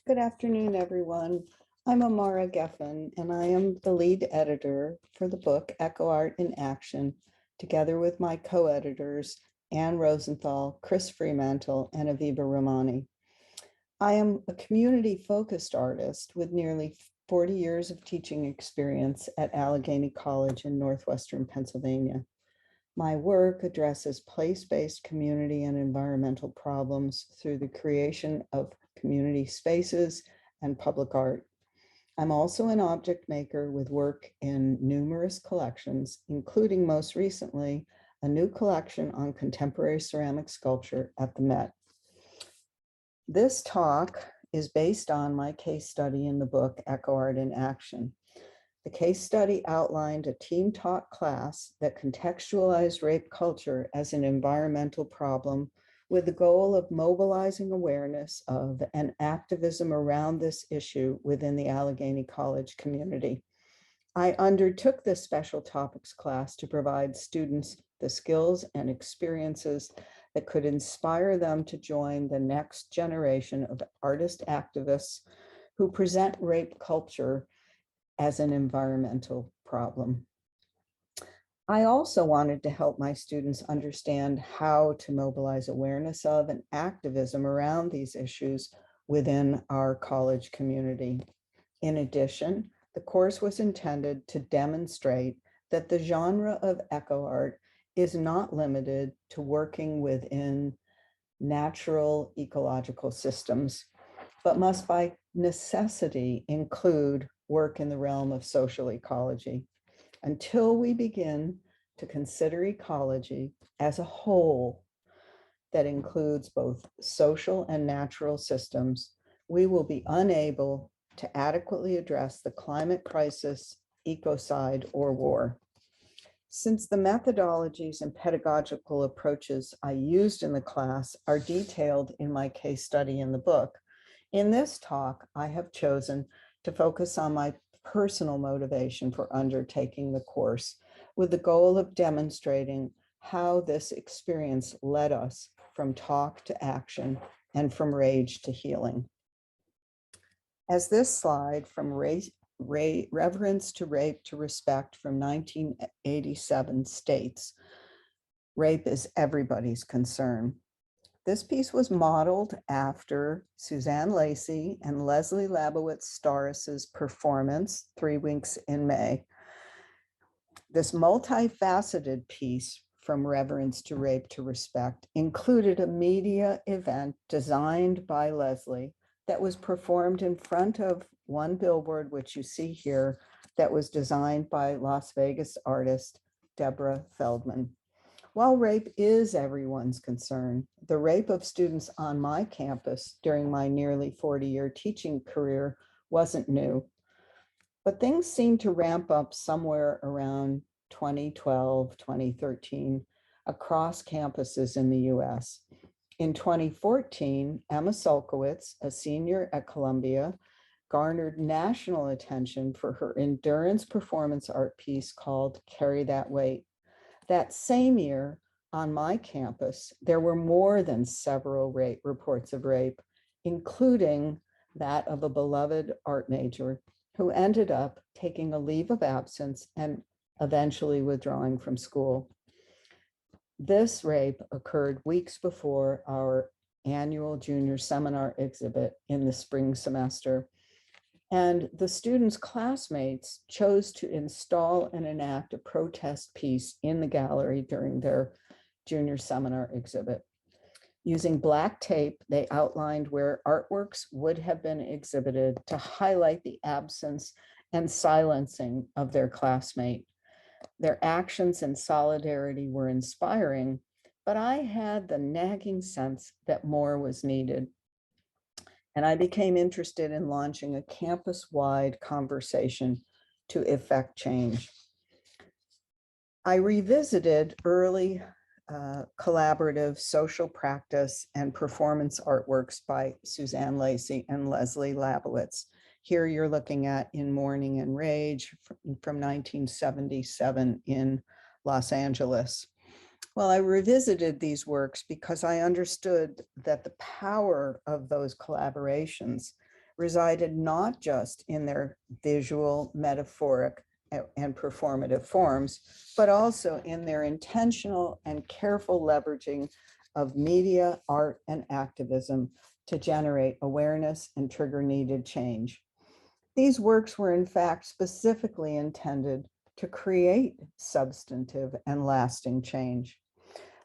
Good afternoon, everyone. I'm Amara Geffen, and I am the lead editor for the book Echo Art in Action, together with my co-editors, Anne Rosenthal, Chris Fremantle, and Aviva Romani. I am a community-focused artist with nearly 40 years of teaching experience at Allegheny College in Northwestern Pennsylvania. My work addresses place-based community and environmental problems through the creation of community spaces and public art. I'm also an object maker with work in numerous collections, including most recently, a new collection on contemporary ceramic sculpture at the Met. This talk is based on my case study in the book, Echo Art in Action. The case study outlined a team-taught class that contextualized rape culture as an environmental problem with the goal of mobilizing awareness of and activism around this issue within the Allegheny College community. I undertook this special topics class to provide students the skills and experiences that could inspire them to join the next generation of artist activists who present rape culture as an environmental problem. I also wanted to help my students understand how to mobilize awareness of and activism around these issues within our college community. In addition, the course was intended to demonstrate that the genre of echo art is not limited to working within natural ecological systems, but must by necessity include work in the realm of social ecology. Until we begin to consider ecology as a whole that includes both social and natural systems, we will be unable to adequately address the climate crisis, ecocide, or war. Since the methodologies and pedagogical approaches I used in the class are detailed in my case study in the book, in this talk, I have chosen to focus on my personal motivation for undertaking the course with the goal of demonstrating how this experience led us from talk to action and from rage to healing. As this slide from Reverence to Rape to Respect from 1987 states, rape is everybody's concern. This piece was modeled after Suzanne Lacey and Leslie Labowitz-Starris's performance, 3 Weeks in May. This multifaceted piece from Reverence to Rape to Respect included a media event designed by Leslie that was performed in front of one billboard, which you see here, that was designed by Las Vegas artist Deborah Feldman. While rape is everyone's concern, the rape of students on my campus during my nearly 40-year teaching career wasn't new. But things seemed to ramp up somewhere around 2012, 2013 across campuses in the US. In 2014, Emma Sulkowicz, a senior at Columbia, garnered national attention for her endurance performance art piece called Carry That Weight. That same year, on my campus, there were more than several reports of rape, including that of a beloved art major who ended up taking a leave of absence and eventually withdrawing from school. This rape occurred weeks before our annual junior seminar exhibit in the spring semester. And the students' classmates chose to install and enact a protest piece in the gallery during their junior seminar exhibit. Using black tape, they outlined where artworks would have been exhibited to highlight the absence and silencing of their classmate. Their actions and solidarity were inspiring, but I had the nagging sense that more was needed. And I became interested in launching a campus-wide conversation to effect change. I revisited early collaborative social practice and performance artworks by Suzanne Lacey and Leslie Labowitz. Here you're looking at In Mourning and Rage from 1977 in Los Angeles. Well, I revisited these works because I understood that the power of those collaborations resided not just in their visual, metaphoric, and performative forms, but also in their intentional and careful leveraging of media, art, and activism to generate awareness and trigger needed change. These works were in fact specifically intended to create substantive and lasting change.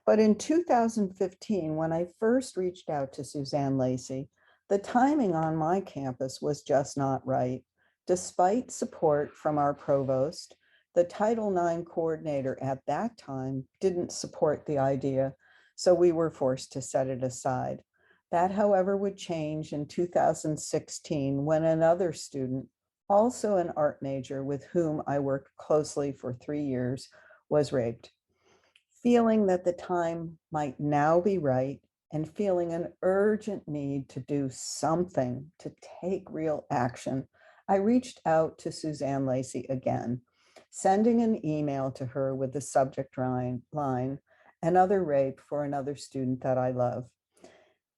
But in 2015, when I first reached out to Suzanne Lacey, the timing on my campus was just not right. Despite support from our provost, the Title IX coordinator at that time didn't support the idea, so we were forced to set it aside. That, however, would change in 2016 when another student, also an art major with whom I worked closely for 3 years, was raped. Feeling that the time might now be right and feeling an urgent need to do something to take real action, I reached out to Suzanne Lacey again, sending an email to her with the subject line, "Another rape for another student that I love."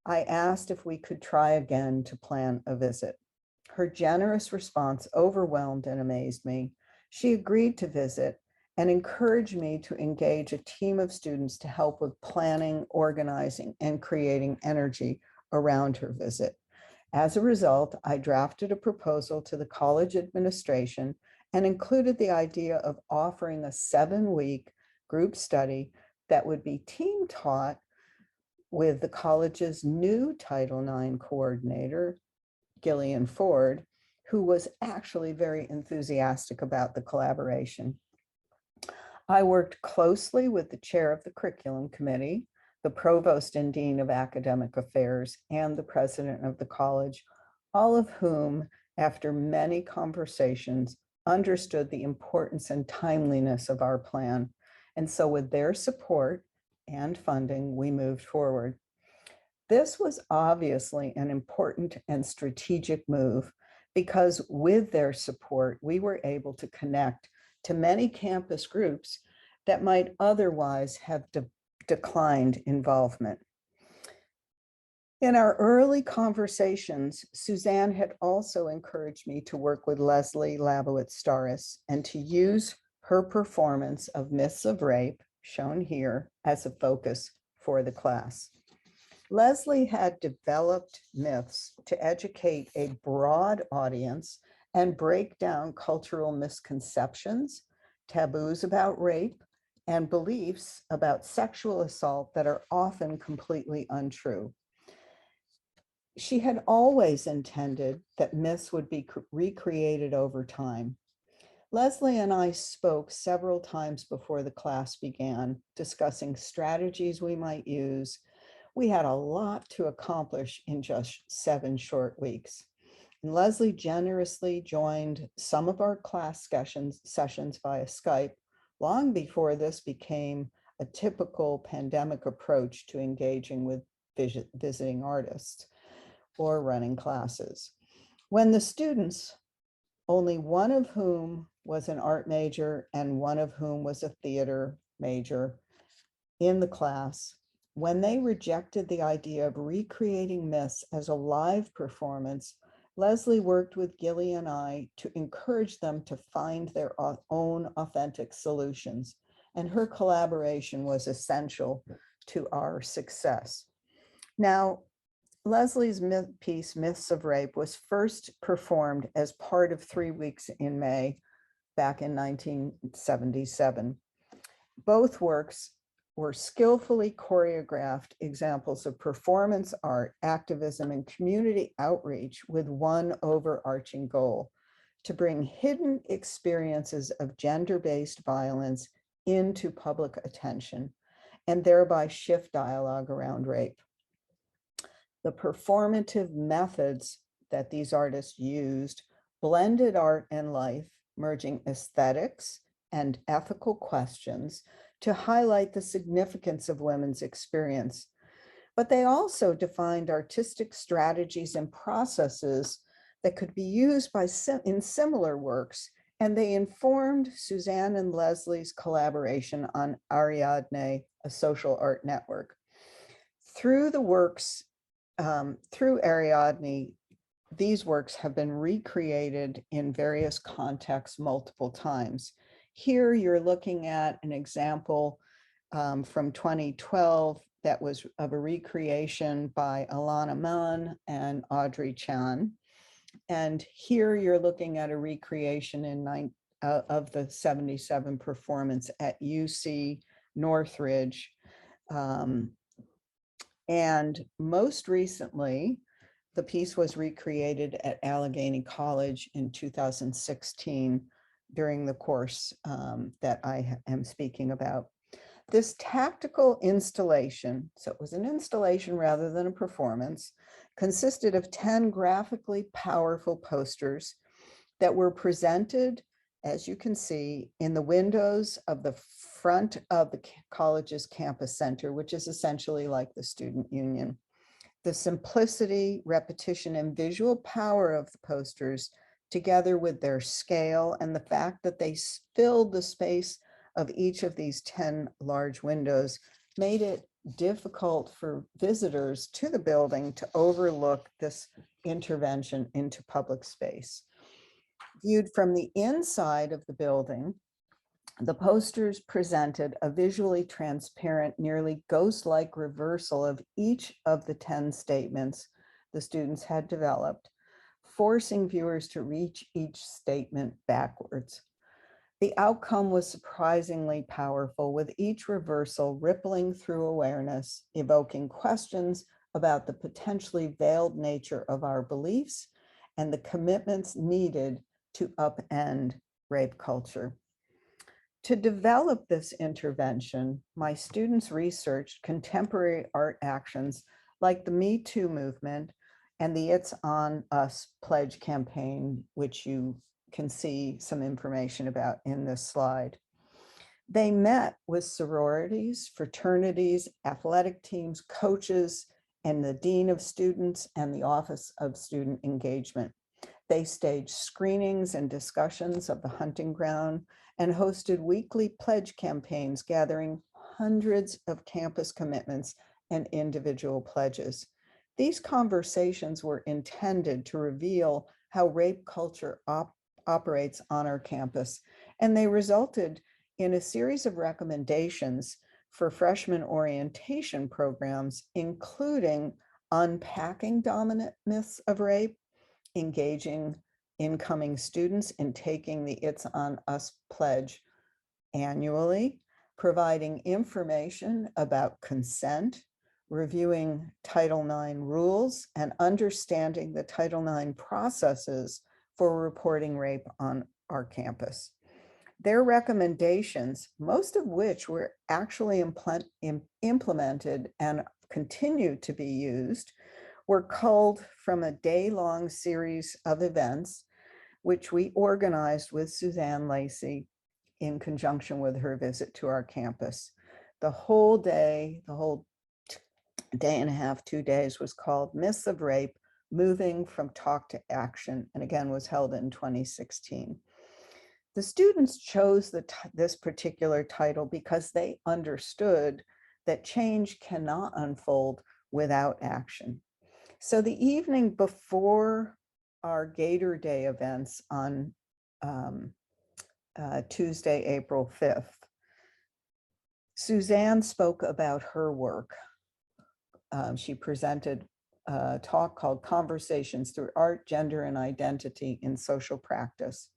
I asked if we could try again to plan a visit. Her generous response overwhelmed and amazed me. She agreed to visit and encouraged me to engage a team of students to help with planning, organizing, and creating energy around her visit. As a result, I drafted a proposal to the college administration and included the idea of offering a 7-week group study that would be team taught with the college's new Title IX coordinator, Gillian Ford, who was actually very enthusiastic about the collaboration. I worked closely with the chair of the curriculum committee, the provost and dean of academic affairs, and the president of the college, all of whom, after many conversations, understood the importance and timeliness of our plan. And so with their support and funding, we moved forward. This was obviously an important and strategic move because with their support, we were able to connect to many campus groups that might otherwise have declined involvement. In our early conversations, Suzanne had also encouraged me to work with Leslie Labowitz-Staris and to use her performance of Myths of Rape, shown here, as a focus for the class. Leslie had developed myths to educate a broad audience and break down cultural misconceptions, taboos about rape, and beliefs about sexual assault that are often completely untrue. She had always intended that myths would be recreated over time. Leslie and I spoke several times before the class began, discussing strategies we might use. We had a lot to accomplish in just 7 short weeks. And Leslie generously joined some of our class sessions via Skype long before this became a typical pandemic approach to engaging with visiting artists or running classes. When the students, only one of whom was an art major and one of whom was a theater major in the class, when they rejected the idea of recreating myths as a live performance, Leslie worked with Gilly and I to encourage them to find their own authentic solutions, and her collaboration was essential to our success. Now, Leslie's piece, Myths of Rape, was first performed as part of 3 Weeks in May back in 1977. Both works were skillfully choreographed examples of performance art, activism, and community outreach with one overarching goal: to bring hidden experiences of gender-based violence into public attention and thereby shift dialogue around rape. The performative methods that these artists used blended art and life, merging aesthetics and ethical questions to highlight the significance of women's experience. But they also defined artistic strategies and processes that could be used in similar works and they informed Suzanne and Leslie's collaboration on Ariadne, a social art network. Through the works, through Ariadne, these works have been recreated in various contexts multiple times. Here you're looking at an example from 2012 that was of a recreation by Alana Mann and Audrey Chan. And here you're looking at a recreation of the 77 performance at UC Northridge. And most recently, the piece was recreated at Allegheny College in 2016 during the course that I am speaking about. This tactical installation, so it was an installation rather than a performance, consisted of 10 graphically powerful posters that were presented, as you can see, in the windows of the front of the college's campus center, which is essentially like the student union. The simplicity, repetition, and visual power of the posters, together with their scale and the fact that they filled the space of each of these 10 large windows, made it difficult for visitors to the building to overlook this intervention into public space. Viewed from the inside of the building, the posters presented a visually transparent, nearly ghost-like reversal of each of the 10 statements the students had developed, forcing viewers to reach each statement backwards. The outcome was surprisingly powerful, with each reversal rippling through awareness, evoking questions about the potentially veiled nature of our beliefs and the commitments needed to upend rape culture. To develop this intervention, my students researched contemporary art actions like the Me Too movement and the It's On Us pledge campaign, which you can see some information about in this slide. They met with sororities, fraternities, athletic teams, coaches, and the Dean of Students and the Office of Student Engagement. They staged screenings and discussions of the hunting ground and hosted weekly pledge campaigns, gathering hundreds of campus commitments and individual pledges. These conversations were intended to reveal how rape culture operates on our campus, and they resulted in a series of recommendations for freshman orientation programs, including unpacking dominant myths of rape, engaging incoming students in taking the It's On Us pledge annually, providing information about consent, reviewing Title IX rules, and understanding the Title IX processes for reporting rape on our campus. Their recommendations, most of which were actually implemented and continue to be used, were culled from a day-long series of events, which we organized with Suzanne Lacey in conjunction with her visit to our campus. The whole day and a half, 2 days, was called Myths of Rape, Moving from Talk to Action, and again was held in 2016. The students chose this particular title because they understood that change cannot unfold without action. So the evening before our Gator Day events on Tuesday, April 5th, Suzanne spoke about her work. She presented a talk called Conversations Through Art, Gender, and Identity in Social Practice.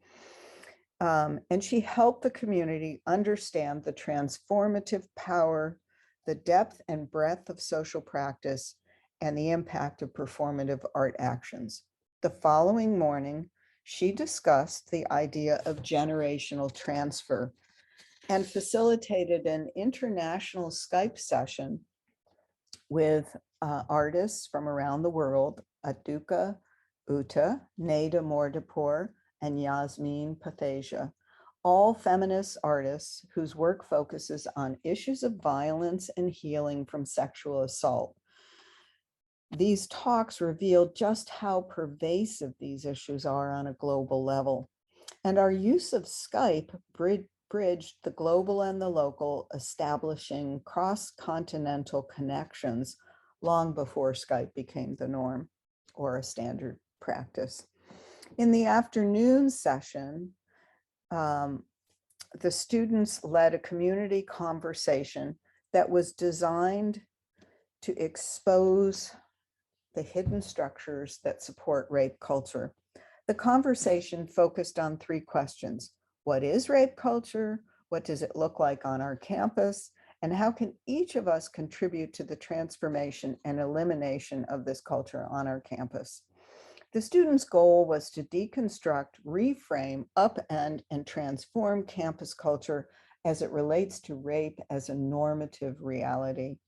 And she helped the community understand the transformative power, the depth and breadth of social practice, and the impact of performative art actions. The following morning, she discussed the idea of generational transfer and facilitated an international Skype session with artists from around the world, Aduka Uta, Neda Mordapur, and Yasmin Pathasia, all feminist artists whose work focuses on issues of violence and healing from sexual assault. These talks revealed just how pervasive these issues are on a global level. And our use of Skype bridged the global and the local, establishing cross-continental connections long before Skype became the norm or a standard practice. In the afternoon session, the students led a community conversation that was designed to expose the hidden structures that support rape culture. The conversation focused on three questions. What is rape culture? What does it look like on our campus? And how can each of us contribute to the transformation and elimination of this culture on our campus? The students' goal was to deconstruct, reframe, upend, and transform campus culture as it relates to rape as a normative reality.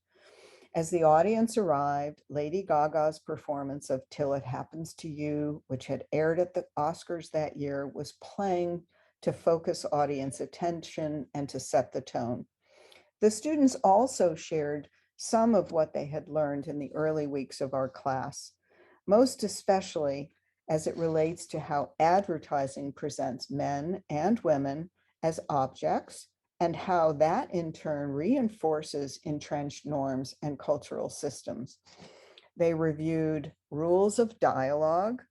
As the audience arrived, Lady Gaga's performance of Till It Happens to You, which had aired at the Oscars that year, was playing to focus audience attention and to set the tone. The students also shared some of what they had learned in the early weeks of our class, most especially as it relates to how advertising presents men and women as objects, and how that in turn reinforces entrenched norms and cultural systems. They reviewed rules of dialogue,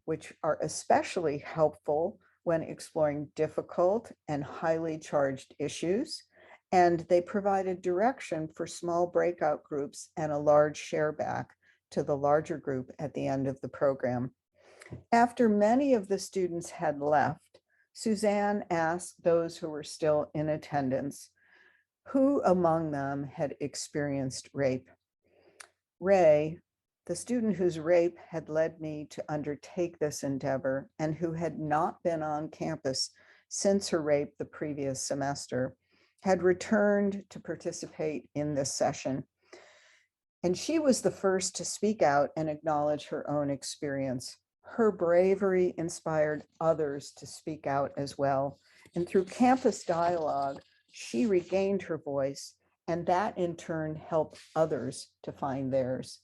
which are especially helpful when exploring difficult and highly charged issues. And they provided direction for small breakout groups and a large share back to the larger group at the end of the program. After many of the students had left, Suzanne asked those who were still in attendance, who among them had experienced rape? Ray, the student whose rape had led me to undertake this endeavor and who had not been on campus since her rape the previous semester, had returned to participate in this session. And she was the first to speak out and acknowledge her own experience. Her bravery inspired others to speak out as well. And through campus dialogue, she regained her voice, and that in turn helped others to find theirs.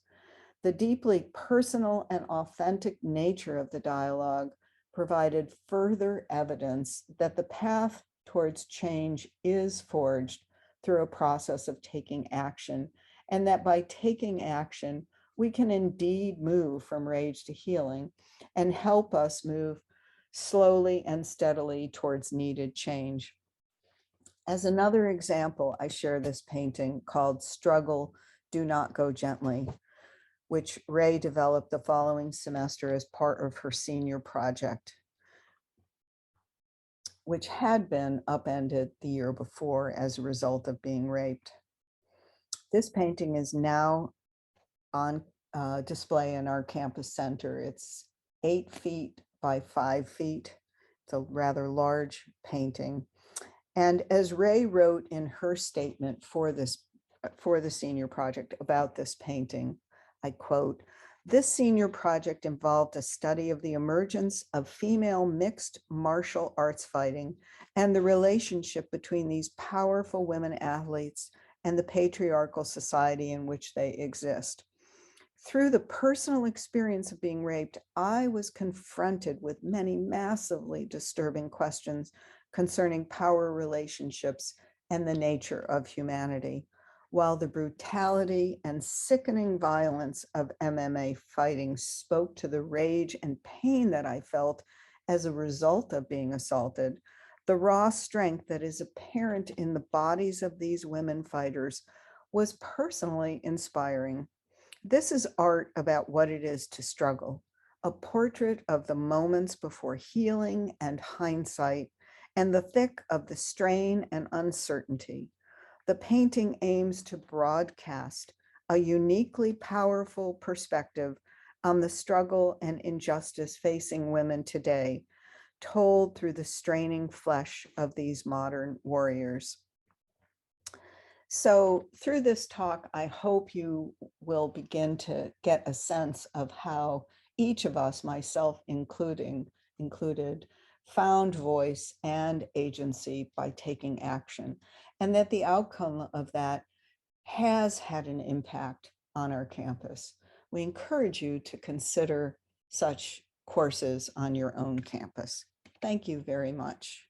The deeply personal and authentic nature of the dialogue provided further evidence that the path towards change is forged through a process of taking action, and that by taking action, we can indeed move from rage to healing and help us move slowly and steadily towards needed change. As another example, I share this painting called Struggle, Do Not Go Gently, which Ray developed the following semester as part of her senior project, which had been upended the year before as a result of being raped. This painting is now on display in our campus center. It's 8 feet by 5 feet. It's a rather large painting. And as Ray wrote in her statement for the senior project about this painting, I quote, "This senior project involved a study of the emergence of female mixed martial arts fighting and the relationship between these powerful women athletes and the patriarchal society in which they exist. Through the personal experience of being raped, I was confronted with many massively disturbing questions concerning power relationships and the nature of humanity. While the brutality and sickening violence of MMA fighting spoke to the rage and pain that I felt as a result of being assaulted, the raw strength that is apparent in the bodies of these women fighters was personally inspiring. This is art about what it is to struggle, a portrait of the moments before healing and hindsight, and the thick of the strain and uncertainty. The painting aims to broadcast a uniquely powerful perspective on the struggle and injustice facing women today, told through the straining flesh of these modern warriors." So through this talk, I hope you will begin to get a sense of how each of us, myself included, found voice and agency by taking action, and that the outcome of that has had an impact on our campus. We encourage you to consider such courses on your own campus. Thank you very much.